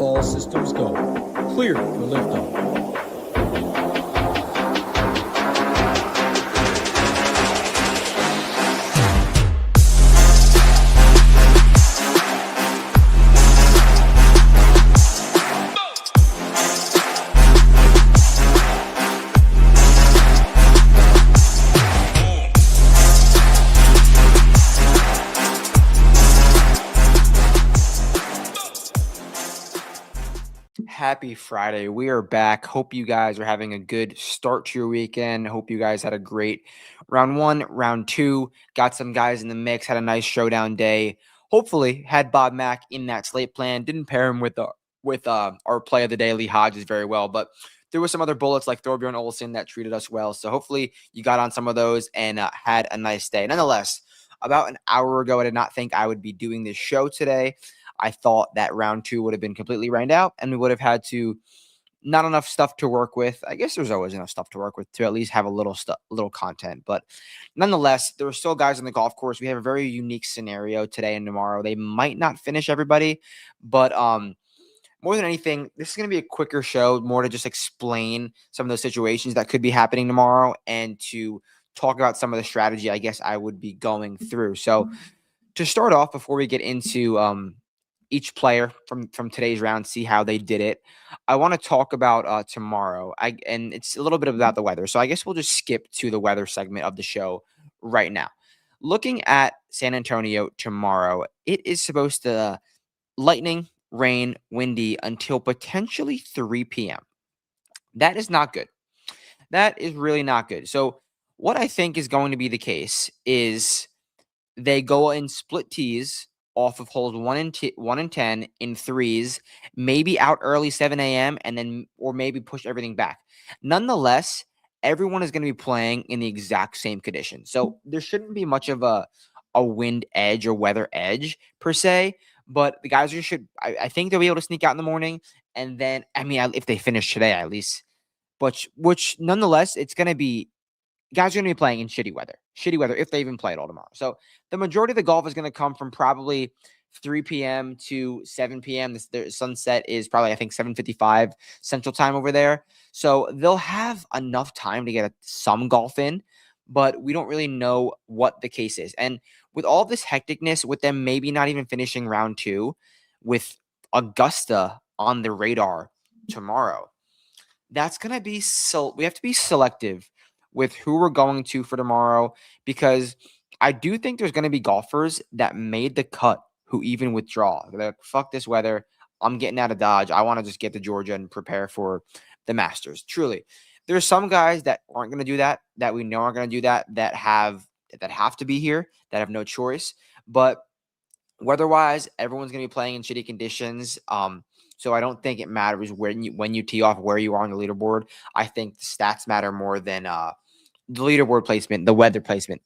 All systems go. Clear for liftoff. Happy Friday. We are back. Hope you guys are having a good start to your weekend. Hope you guys had a great round one, round two, got some guys in the mix, had a nice showdown day. Hopefully had Bob Mack in that slate plan. Didn't pair him with our play of the day, Lee Hodges, very well, but there were some other bullets like Thorbjorn Olsen that treated us well. So hopefully you got on some of those and had a nice day. Nonetheless, about an hour ago, I did not think I would be doing this show today. I thought that round two would have been completely rained out and we would have had to not enough stuff to work with. I guess there's always enough stuff to work with to at least have a little content. But nonetheless, there are still guys on the golf course. We have a very unique scenario today and tomorrow. They might not finish everybody, but more than anything, this is going to be a quicker show, more to just explain some of those situations that could be happening tomorrow and to talk about some of the strategy I guess I would be going through. So to start off, before we get into each player from today's round, see how they did it, I want to talk about tomorrow. And it's a little bit about the weather. So I guess we'll just skip to the weather segment of the show right now. Looking at San Antonio tomorrow, it is supposed to lightning, rain, windy until potentially 3 p.m. That is not good. That is really not good. So what I think is going to be the case is they go in split tees off of holes 1 and 10 in threes, maybe out early 7 a.m. and then or maybe push everything back. Nonetheless, everyone is going to be playing in the exact same condition. So there shouldn't be much of a wind edge or weather edge per se, but the guys I think they'll be able to sneak out in the morning. And then, if they finish today at least, but which nonetheless, it's going to be guys are going to be playing in shitty weather if they even play it all tomorrow. So the majority of the golf is going to come from probably 3 p.m. to 7 p.m. The sunset is probably, I think, 7:55 Central Time over there. So they'll have enough time to get some golf in, but we don't really know what the case is. And with all this hecticness, with them maybe not even finishing round two, with Augusta on the radar tomorrow, that's going to be we have to be selective with who we're going to for tomorrow, because I do think there's going to be golfers that made the cut who even withdraw. They're like, fuck this weather. I'm getting out of Dodge. I want to just get to Georgia and prepare for the Masters. Truly. There's some guys that aren't going to do that we know aren't going to do that have to be here, that have no choice. But weather-wise, everyone's going to be playing in shitty conditions. So I don't think it matters when you tee off, where you are on the leaderboard. I think the stats matter more than the leaderboard placement, the weather placement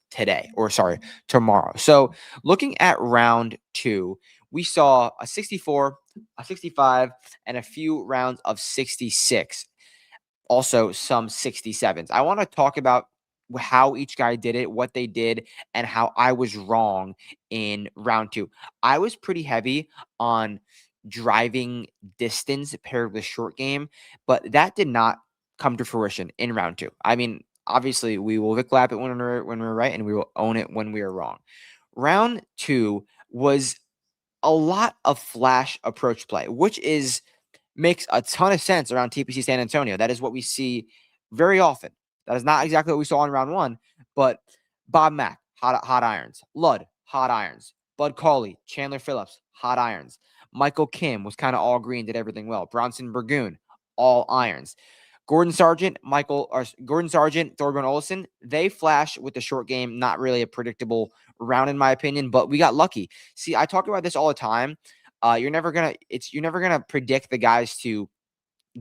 tomorrow. So looking at round two, we saw a 64, a 65, and a few rounds of 66. Also some 67s. I want to talk about how each guy did it, what they did, and how I was wrong in round two. I was pretty heavy on driving distance paired with short game, but that did not come to fruition in round two. Obviously, we will Vic Lap it when we're right, and we will own it when we are wrong. Round two was a lot of flash approach play, which makes a ton of sense around TPC San Antonio. That is what we see very often. That is not exactly what we saw in round one, but Bob Mack, hot irons. Ludd, hot irons. Bud Cauley, Chandler Phillips, hot irons. Michael Kim was kind of all green, did everything well. Bronson Burgoon, all irons. Gordon Sargent, Thorbjorn Olsen, they flash with the short game. Not really a predictable round in my opinion, but we got lucky. See, I talk about this all the time. You're never gonna predict the guys to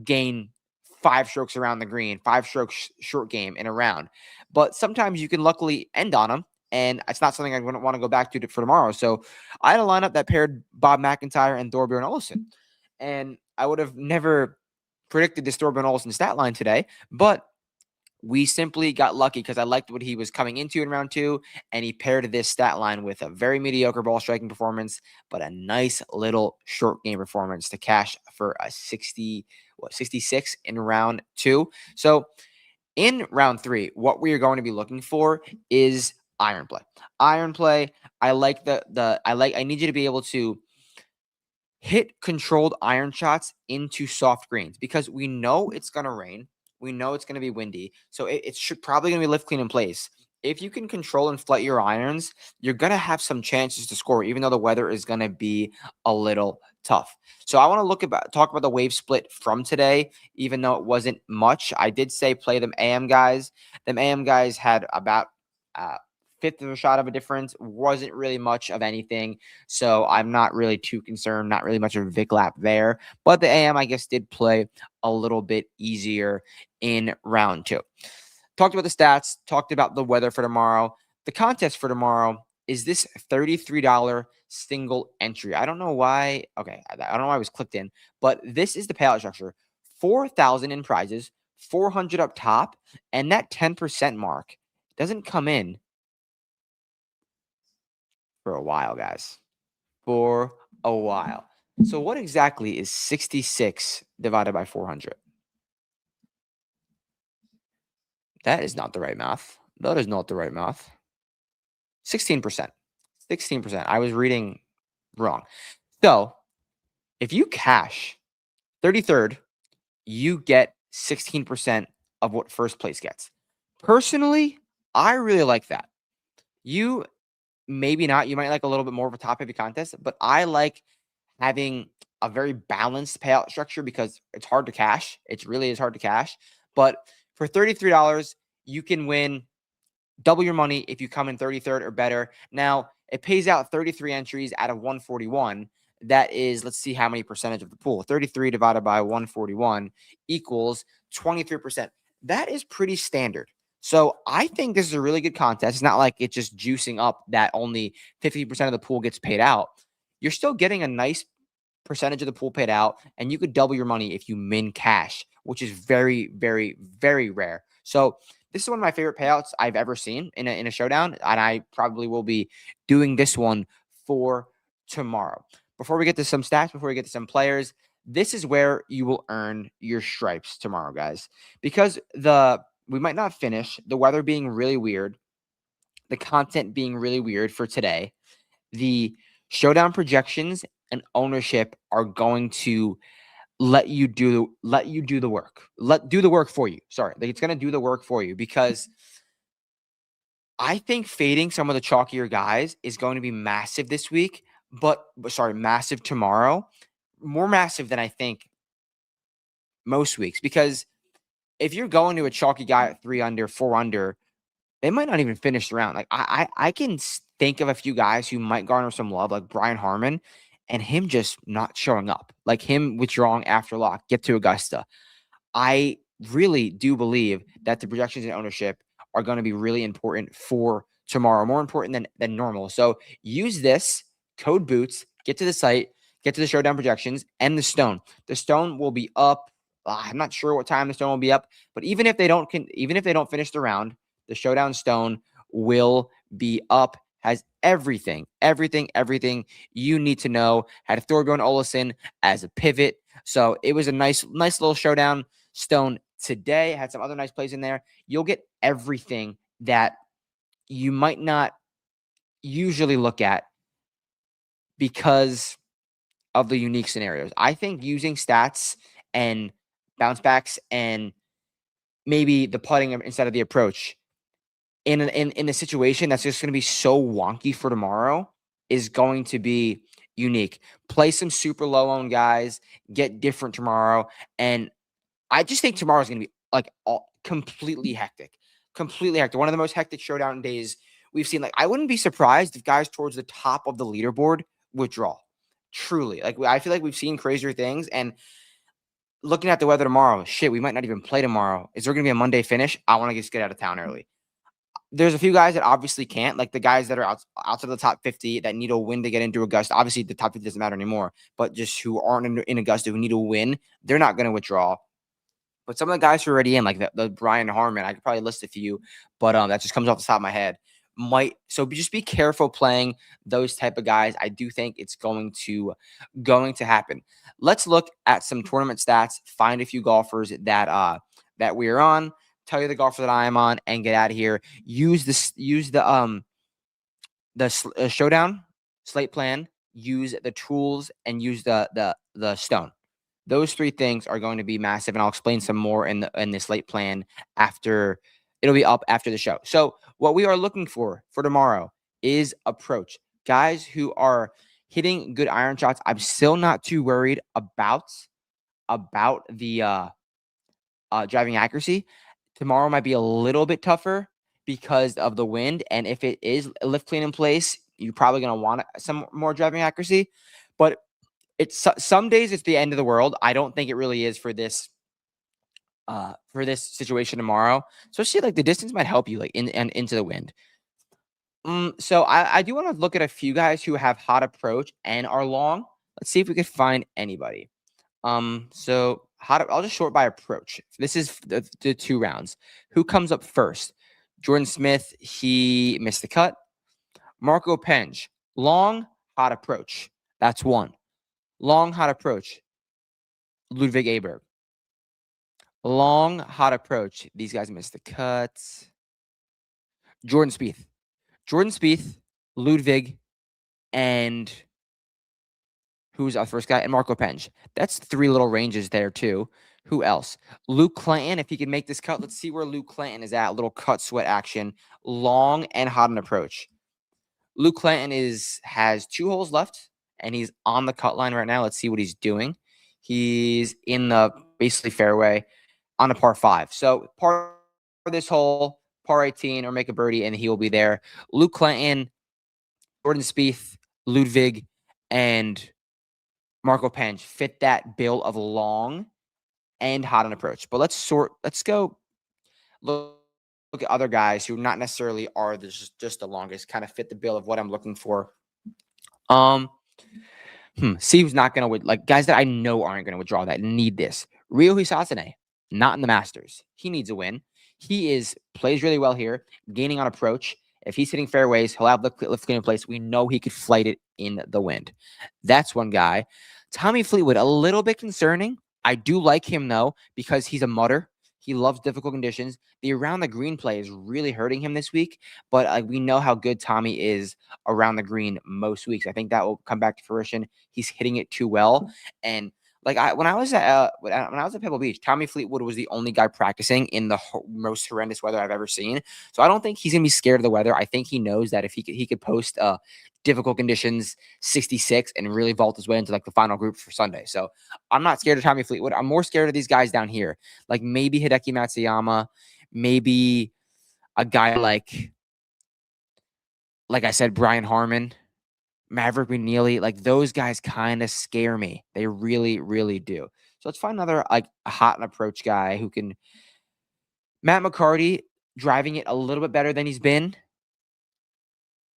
gain 5 strokes around the green, 5 strokes short game in a round, but sometimes you can luckily end on them. And it's not something I wouldn't want to go back to for tomorrow. So I had a lineup that paired Bob McIntyre and Thorbjorn Olsen, and I would have never predicted this Thorbjorn Olsen stat line today, but We simply got lucky because I liked what he was coming into in round 2, and he paired this stat line with a very mediocre ball striking performance, but a nice little short game performance to cash for a 66 in round 2. So in round 3, what we are going to be looking for is iron play. Iron play. I like I need you to be able to hit controlled iron shots into soft greens because we know it's going to rain. We know it's going to be windy. So it should probably going to be lift clean in place. If you can control and flight your irons, you're going to have some chances to score, even though the weather is going to be a little tough. So I want to talk about the wave split from today, even though it wasn't much. I did say play them AM guys. Them AM guys had about fifth of a shot of a difference. Wasn't really much of anything. So I'm not really too concerned. Not really much of a Vic lap there. But the AM, I guess, did play a little bit easier in round 2. Talked about the stats. Talked about the weather for tomorrow. The contest for tomorrow is this $33 single entry. I don't know why. Okay, I don't know why I was clicked in. But this is the payout structure. 4,000 in prizes. 400 up top. And that 10% mark doesn't come in for a while, guys. For a while. So what exactly is 66 divided by 400? That is not the right math. That is not the right math. 16%. 16%. I was reading wrong. So if you cash 33rd, you get 16% of what first place gets. Personally, I really like that. You maybe not. You might like a little bit more of a top heavy contest, but I like having a very balanced payout structure because it's hard to cash. It really is hard to cash. But for $33, you can win double your money if you come in 33rd or better. Now, it pays out 33 entries out of 141. That is, let's see how many percentage of the pool. 33 divided by 141 equals 23%. That is pretty standard. So I think this is a really good contest. It's not like it's just juicing up that only 50% of the pool gets paid out. You're still getting a nice percentage of the pool paid out, and you could double your money if you min cash, which is very, very, very rare. So this is one of my favorite payouts I've ever seen in a showdown, and I probably will be doing this one for tomorrow. Before we get to some stats, before we get to some players, this is where you will earn your stripes tomorrow, guys, because we might not finish, the weather being really weird, the content being really weird for today, the showdown projections and ownership are going to let you do the work. Do the work for you. Sorry. It's going to do the work for you because I think fading some of the chalkier guys is going to be massive this week, but massive tomorrow. More massive than I think most weeks, because if you're going to a chalky guy at 3 under, 4 under, they might not even finish the round. Like I can think of a few guys who might garner some love, like Brian Harmon, and him just not showing up, like him withdrawing after lock, get to Augusta. I really do believe that the projections and ownership are going to be really important for tomorrow, more important than normal. So use this code boots, get to the site, get to the showdown projections and the stone. The stone will be up. I'm not sure what time the stone will be up, but even if they don't finish the round, the showdown stone will be up. Has everything you need to know. Had Thorbjorn Olesen as a pivot. So it was a nice little showdown stone today. Had some other nice plays in there. You'll get everything that you might not usually look at because of the unique scenarios. I think using stats and bounce backs and maybe the putting instead of the approach in a situation that's just going to be so wonky for tomorrow is going to be unique. Play some super low owned guys, get different tomorrow, and I just think tomorrow is going to be like completely hectic. Completely hectic. One of the most hectic showdown days we've seen. Like, I wouldn't be surprised if guys towards the top of the leaderboard withdraw. Truly. Like, I feel like we've seen crazier things. And looking at the weather tomorrow, shit, we might not even play tomorrow. Is there going to be a Monday finish? I want to just get out of town early. There's a few guys that obviously can't, like the guys that are outside of the top 50 that need a win to get into Augusta. Obviously, the top 50 doesn't matter anymore, but just who aren't in Augusta who need a win, they're not going to withdraw. But some of the guys who are already in, like the Brian Harmon, I could probably list a few, but that just comes off the top of my head. Just be careful playing those type of guys. I do think it's going to happen. Let's look at some tournament stats, find a few golfers that we are on, tell you the golfer that I am on, and get out of here. Use the showdown slate plan, use the tools, and use the stone. Those three things are going to be massive, and I'll explain some more in the slate plan after. It'll be up after the show. So what we are looking for tomorrow is approach. Guys who are hitting good iron shots. I'm still not too worried about the driving accuracy. Tomorrow might be a little bit tougher because of the wind, and if it is lift clean in place, you're probably going to want some more driving accuracy. But it's some days it's the end of the world. I don't think it really is for this situation tomorrow. Especially like the distance might help you like in and into the wind. So I do want to look at a few guys who have hot approach and are long. Let's see if we could find anybody. So I'll just short by approach. This is the 2 rounds. Who comes up first? Jordan Smith, he missed the cut. Marco Penge, long, hot approach. That's 1. Long, hot approach. Ludwig Aberg. Long, hot approach. These guys missed the cuts. Jordan Spieth, Ludwig, and who's our first guy? And Marco Penge. That's 3 little ranges there too. Who else? Luke Clanton, if he can make this cut. Let's see where Luke Clanton is at. Little cut sweat action. Long and hot an approach. Luke Clanton has 2 holes left, and he's on the cut line right now. Let's see what he's doing. He's in the basically fairway on a par 5. So par this hole, par 18, or make a birdie, and he will be there. Luke Clanton, Jordan Spieth, Ludwig, and Marco Penge fit that bill of long and hot on approach. But let's go look at other guys who not necessarily are just the longest, kind of fit the bill of what I'm looking for. See who's not going to like guys that I know aren't going to withdraw that need this. Ryo Hisasane, not in the Masters. He needs a win. He plays really well here, gaining on approach. If he's hitting fairways, he'll have the lift clean in place. We know he could flight it in the wind. That's one guy. Tommy Fleetwood, a little bit concerning. I do like him, though, because he's a mutter. He loves difficult conditions. The around the green play is really hurting him this week, but we know how good Tommy is around the green most weeks. I think that will come back to fruition. He's hitting it too well. And when I was at Pebble Beach, Tommy Fleetwood was the only guy practicing in the most horrendous weather I've ever seen. So I don't think he's gonna be scared of the weather. I think he knows that if he could post difficult conditions 66 and really vault his way into like the final group for Sunday. So I'm not scared of Tommy Fleetwood. I'm more scared of these guys down here, like maybe Hideki Matsuyama, maybe a guy like I said, Brian Harmon. Maverick McNeely, like those guys kind of scare me. They really, really do. So let's find another like a hot and approach guy who can. Matt McCarty driving it a little bit better than he's been.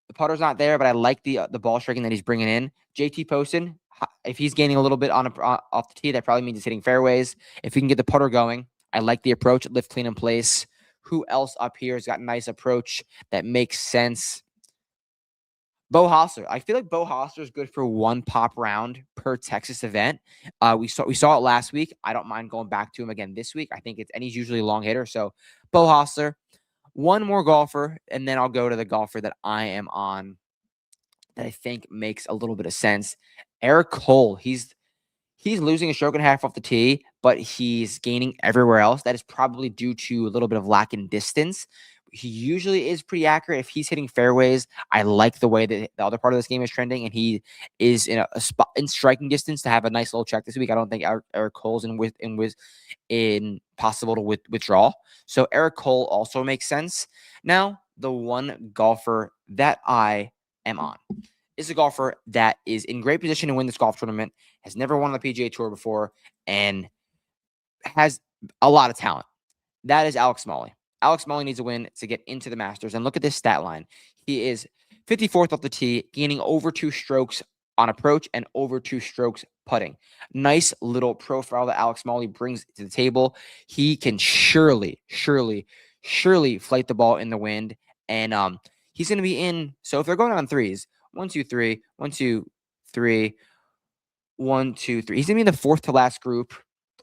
The putter's not there, but I like the ball striking that he's bringing in. JT Poston, if he's gaining a little bit off the tee, that probably means he's hitting fairways. If he can get the putter going, I like the approach, lift clean in place. Who else up here has got a nice approach that makes sense? Bo Hostler. I feel like Bo Hostler is good for 1 pop round per Texas event. We saw it last week. I don't mind going back to him again this week. I think and he's usually a long hitter. So Bo Hostler, 1 more golfer, and then I'll go to the golfer that I am on that I think makes a little bit of sense. Eric Cole. He's losing a stroke and a half off the tee, but he's gaining everywhere else. That is probably due to a little bit of lack in distance. He usually is pretty accurate if he's hitting fairways. I like the way that the other part of this game is trending, and he is in a spot in striking distance to have a nice little check this week. I don't think Eric Cole's possible to withdraw. So Eric Cole also makes sense. Now, the one golfer that I am on is a golfer that is in great position to win this golf tournament, has never won the PGA Tour before, and has a lot of talent. That is Alex Smalley. Alex Smalley needs a win to get into the Masters. And look at this stat line. He is 54th off the tee, gaining over 2 strokes on approach and over 2 strokes putting. Nice little profile that Alex Smalley brings to the table. He can surely flight the ball in the wind, and he's going to be in. So if they're going on threes, 1, 2, 3, 1, 2, 3, 1, 2, 3. He's going to be in the fourth to last group,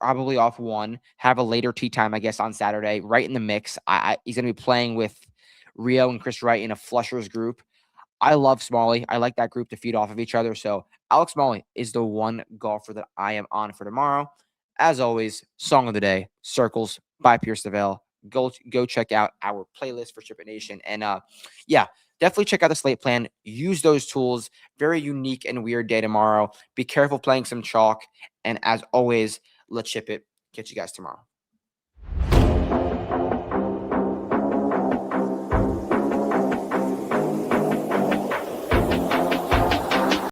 probably off one. Have a later tee time, I guess, on Saturday, right in the mix. He's going to be playing with Rio and Chris Wright in a flushers group. I love Smalley. I like that group to feed off of each other. So Alex Smalley is the one golfer that I am on for tomorrow. As always, song of the day, Circles by Pierce DeVille. Go check out our playlist for Chip It Nation. And yeah, definitely check out the slate plan. Use those tools. Very unique and weird day tomorrow. Be careful playing some chalk. And as always, let's chip it. Catch you guys tomorrow.